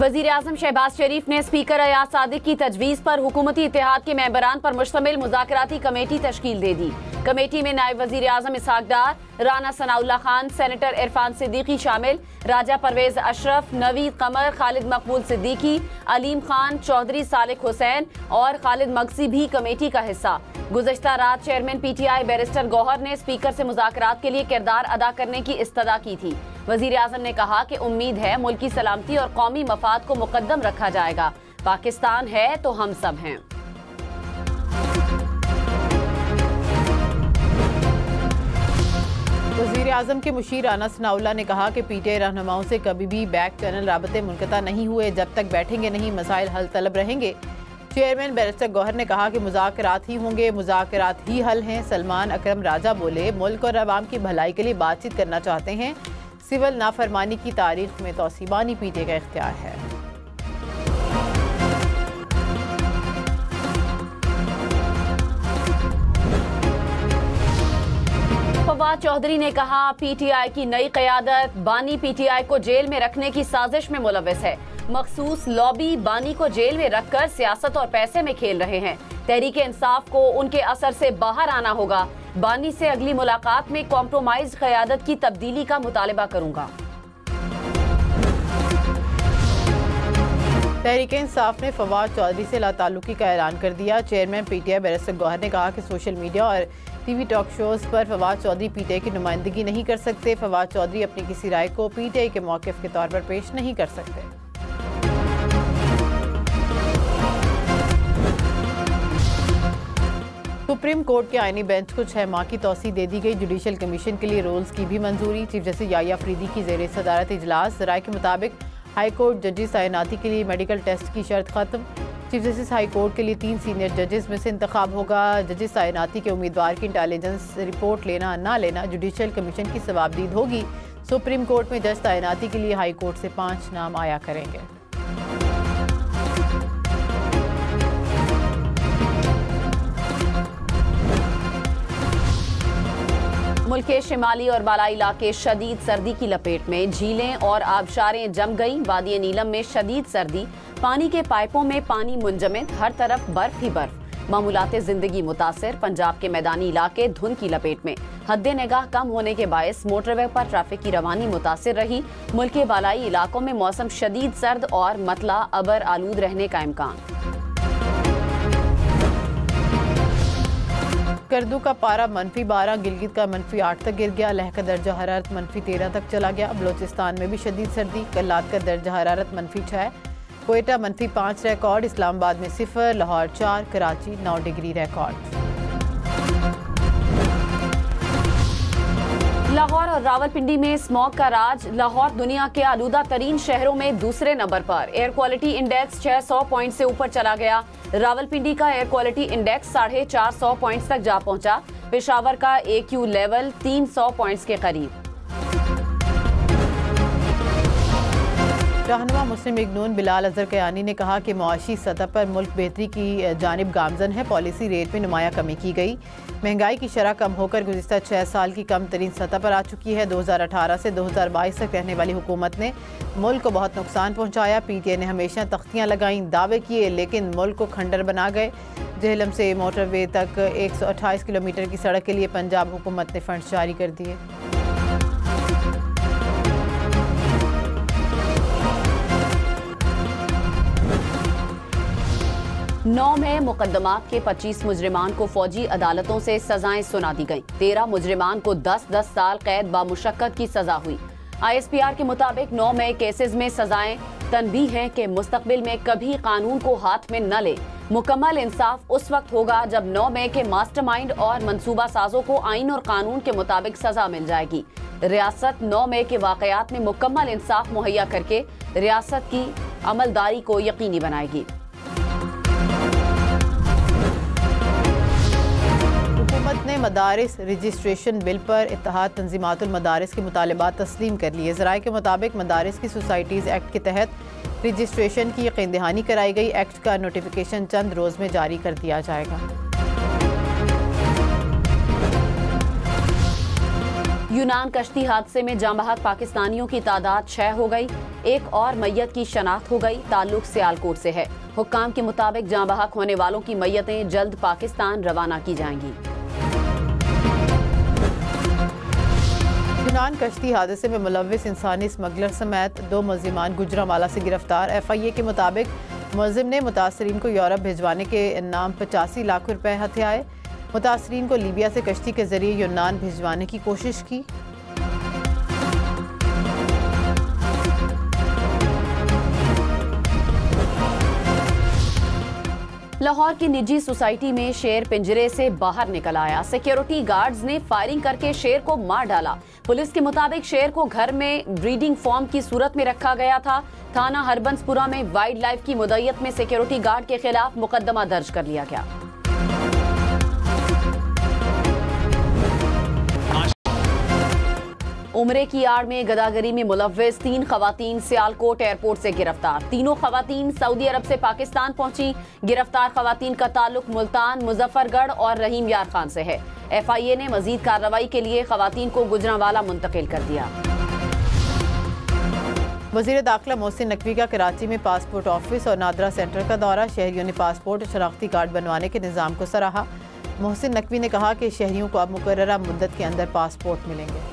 वज़ीर आज़म शहबाज शरीफ ने स्पीकर अयाज सादिक की तजवीज़ पर हुकूमती इत्तेहाद के मेंबरान पर मुश्तमिल मुज़ाकराती कमेटी तश्कील दे दी। कमेटी में नायब वज़ीर आज़म इसहाक डार, राना सनाउल्लाह खान, सेनेटर इरफान सिद्दीकी शामिल, राजा परवेज अशरफ, नवीद कमर, खालिद मकबूल सिद्दीकी, अलीम खान, चौधरी सालिक हुसैन और खालिद मगसी भी कमेटी का हिस्सा। गुज़श्ता रात चेयरमैन PTI बैरिस्टर गौहर ने स्पीकर से मुज़ाकरात के लिए किरदार अदा करने की इस्तदा की थी। वज़ीर आज़म ने कहा कि उम्मीद है मुल्की सलामती और कौमी मफाद को मुकद्दम रखा जाएगा। पाकिस्तान है तो हम सब हैं। वज़ीर आज़म के मुशीर राना सनाउल्लाह ने कहा कि PTI रहनुमाओं से कभी भी बैक चैनल राबते मुनक़ता नहीं हुए। जब तक बैठेंगे नहीं मसाइल हल तलब रहेंगे। चेयरमैन बैरिस्टर गौहर ने कहा कि मुज़ाकरात ही होंगे, मुज़ाकरात ही हल हैं। सलमान अकरम राजा बोले, मुल्क और अवाम की भलाई के लिए बातचीत करना चाहते हैं। सिविल नाफरमानी की तारीख में तौसीबानी PTI का इख्तियार है। फवाद चौधरी ने कहा, PTI की नई क़यादत बानी PTI को जेल में रखने की साजिश में मुलव्वस है। मखसूस लॉबी बानी को जेल में रखकर सियासत और पैसे में खेल रहे हैं। तहरीक इंसाफ को उनके असर से बाहर आना होगा। बानी से अगली मुलाकात में कॉम्प्रोमाइज क़यादत की तब्दीली का मुतालबा करूंगा। तहरीक इंसाफ ने फवाद चौधरी से लाताल्लुकी का ऐलान कर दिया। चेयरमैन PTI बैरिस्टर गौहर ने कहा कि सोशल मीडिया और TV टॉक शोज पर फवाद चौधरी PTI की नुमाइंदगी नहीं कर सकते। फवाद चौधरी अपनी किसी राय को PTI के मौक़िफ़ के तौर पर पेश नहीं कर सकते। सुप्रीम कोर्ट के आईनी बेंच को 6 माह की तौसी दे दी गई। जुडिशल कमीशन के लिए रोल्स की भी मंजूरी। चीफ जस्टिस याया अफरीदी की ज़ेर सदारत इजलास। राय के मुताबिक हाई कोर्ट जजेस तैनाती के लिए मेडिकल टेस्ट की शर्त खत्म। चीफ जस्टिस हाई कोर्ट के लिए 3 सीनियर जजेस में से इंतखाब होगा। जजेस तैनाती के उम्मीदवार की इंटेलिजेंस रिपोर्ट लेना ना लेना जुडिशल कमीशन की सवाबदीद होगी। सुप्रीम कोर्ट में जज तैनाती के लिए हाई कोर्ट से 5 नाम आया करेंगे। मुल्क के शिमाली और बालाई इलाके शदीद सर्दी की लपेट में। झीलें और आबशारें जम गई। वादी नीलम में शदीद सर्दी, पानी के पाइपों में पानी मुंजमद, हर तरफ बर्फ ही बर्फ। मामूलाते जिंदगी मुतासिर। पंजाब के मैदानी इलाके धुंध की लपेट में। हद्दे निगाह कम होने के बायस मोटरवे पर ट्रैफिक की रवानी मुतासिर रही। मुल्क के बालाई इलाकों में मौसम शदीद सर्द और मतला अबर आलूद रहने का इम्कान। करदू का पारा -12, गिलगित का -8 तक गिर गया। लेह का दर्जा हरारत -13 तक चला गया। बलोचिस्तान में भी शदीद सर्दी। कल्लात का दर्जा हरारत -6, कोयटा -5 रिकॉर्ड। इस्लामाबाद में 0, लाहौर 4, कराची 9 डिग्री रिकॉर्ड। लाहौर और रावलपिंडी में स्मॉग का राज। लाहौर दुनिया के आलूदा तरीन शहरों में दूसरे नंबर पर। एयर क्वालिटी इंडेक्स 600 पॉइंट से ऊपर चला गया। रावलपिंडी का एयर क्वालिटी इंडेक्स 450 पॉइंट्स तक जा पहुंचा। पेशावर का AQ लेवल 300 पॉइंट्स के करीब। रहनुमा मुस्लिम लीग नून बिलाल अजहर कयानी ने कहा कि मुआशी सतह पर मुल्क बेहतरी की जानिब गामजन है। पॉलिसी रेट में नुमायां कमी की गई। महंगाई की शरह कम होकर गुज़िश्ता 6 साल की कम तरीन सतह पर आ चुकी है। 2018 से 2022 तक रहने वाली हुकूमत ने मुल्क को बहुत नुकसान पहुँचाया। PTI ने हमेशा तख्तियाँ लगाईं, दावे किए, लेकिन मुल्क को खंडर बना गए। जेहलम से मोटरवे तक 128 किलोमीटर की सड़क के लिए पंजाब हुकूमत ने फंड जारी कर दिए। नौ में मुकदमात के 25 मुजरिमान को फौजी अदालतों से सजाएं सुना दी गईं। 13 मुजरिमान को 10-10 साल कैद बामुशक्कत की सजा हुई। ISPR के मुताबिक 9 में केसेस में सजाएं तनबीह हैं कि मुस्तकबिल में कभी कानून को हाथ में न ले। मुकम्मल इंसाफ उस वक्त होगा जब 9 मई के मास्टरमाइंड और मंसूबा साजों को आइन और कानून के मुताबिक सजा मिल जाएगी। रियासत 9 मई के वाकयात में मुकम्मल इंसाफ मुहैया करके रियासत की अमलदारी को यकीनी बनाएगी। हुकूमत ने मदारिस रजिस्ट्रेशन बिल पर इत्तेहाद तंजीमातुल मदारिस के मुतालबात तस्लीम कर लिए। ज़राए के मुताबिक मदारिस की सोसाइटीज़ एक्ट के तहत रजिस्ट्रेशन की यकीन दहानी कराई गई। एक्ट का नोटिफिकेशन चंद रोज़ में जारी कर दिया जाएगा। यूनान कश्ती हादसे में जाँ बहक पाकिस्तानियों की तादाद 6 हो गई। एक और मैयत की शनाख्त हो गई। ताल्लुक सियालकोट से है। हुक्काम के मुताबिक जाँ बहक होने वालों की मैयतें जल्द पाकिस्तान रवाना की जाएंगी। यूनान कश्ती हादसे में मुलव्विस इंसानी स्मगलर समेत 2 मुलजिमान गुजरांवाला से गिरफ्तार। FIA के मुताबिक मुलजिम ने मुतासरीन को यूरोप भिजवाने के नाम 85 लाख रुपए हथियाए। मुतासरीन को लीबिया से कश्ती के जरिए यूनान भिजवाने की कोशिश की। लाहौर की निजी सोसाइटी में शेर पिंजरे से बाहर निकल आया। सिक्योरिटी गार्ड्स ने फायरिंग करके शेर को मार डाला। पुलिस के मुताबिक शेर को घर में ब्रीडिंग फॉर्म की सूरत में रखा गया था। थाना हरबंसपुरा में वाइल्ड लाइफ की मुद्दत में सिक्योरिटी गार्ड के खिलाफ मुकदमा दर्ज कर लिया गया। उम्रे की आड़ में गदागरी में मुलव्विस 3 खवातीन सियालकोट एयरपोर्ट से गिरफ्तार। तीनों खवातीन सऊदी अरब से पाकिस्तान पहुंची। गिरफ्तार खवातीन का ताल्लुक मुल्तान, मुजफ्फरगढ़ और रहीम यार खान से है। FIA ने मजीद कार्रवाई के लिए खवातीन को गुजरांवाला मुंतकिल कर दिया। वज़ीर दाखिला मोहसिन नकवी का कराची में पासपोर्ट ऑफिस और नादरा सेंटर का दौरा। शहरियों ने पासपोर्ट और शनाख्ती कार्ड बनवाने के निज़ाम को सराहा। मोहसिन नकवी ने कहा कि शहरियों को अब मुकर्ररा मुद्दत के अंदर पासपोर्ट मिलेंगे।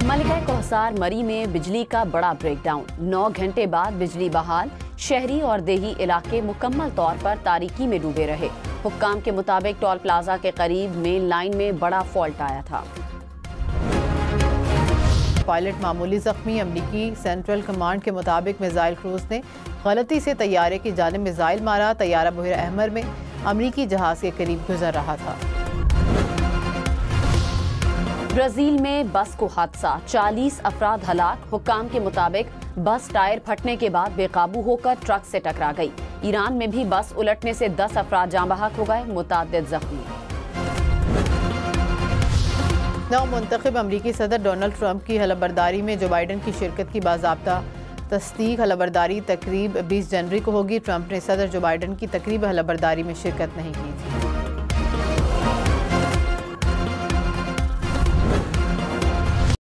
मलिका कोहसार मरी में बिजली का बड़ा ब्रेकडाउन। 9 घंटे बाद बिजली बहाल। शहरी और देही इलाके मुकम्मल तौर पर तारीकी में डूबे रहे। हुक्काम के मुताबिक टोल प्लाजा के करीब मेन लाइन में बड़ा फॉल्ट आया था। पायलट मामूली जख्मी। अमरीकी सेंट्रल कमांड के मुताबिक मिसाइल क्रूज ने गलती से तैयारे की जानिब मिसाइल मारा। तैयारा बहर अहमर में अमरीकी जहाज के करीब गुजर रहा था। ब्राजील में बस को हादसा, 40 अफराद हलाक। हुक्काम के मुताबिक बस टायर फटने के बाद बेकाबू होकर ट्रक से टकरा गई। ईरान में भी बस उलटने से 10 अफराद जाँ बहक हो गए, मुतअद्दिद जख्मी। नवमुंतखब अमरीकी सदर डोनाल्ड ट्रंप की हलफबरदारी में जो बाइडन की शिरकत की बाज़ाब्ता तस्दीक। हलफबरदारी तकरीब 20 जनवरी को होगी। ट्रंप ने सदर जो बाइडन की तकरीब हलफबरदारी में शिरकत नहीं की थी।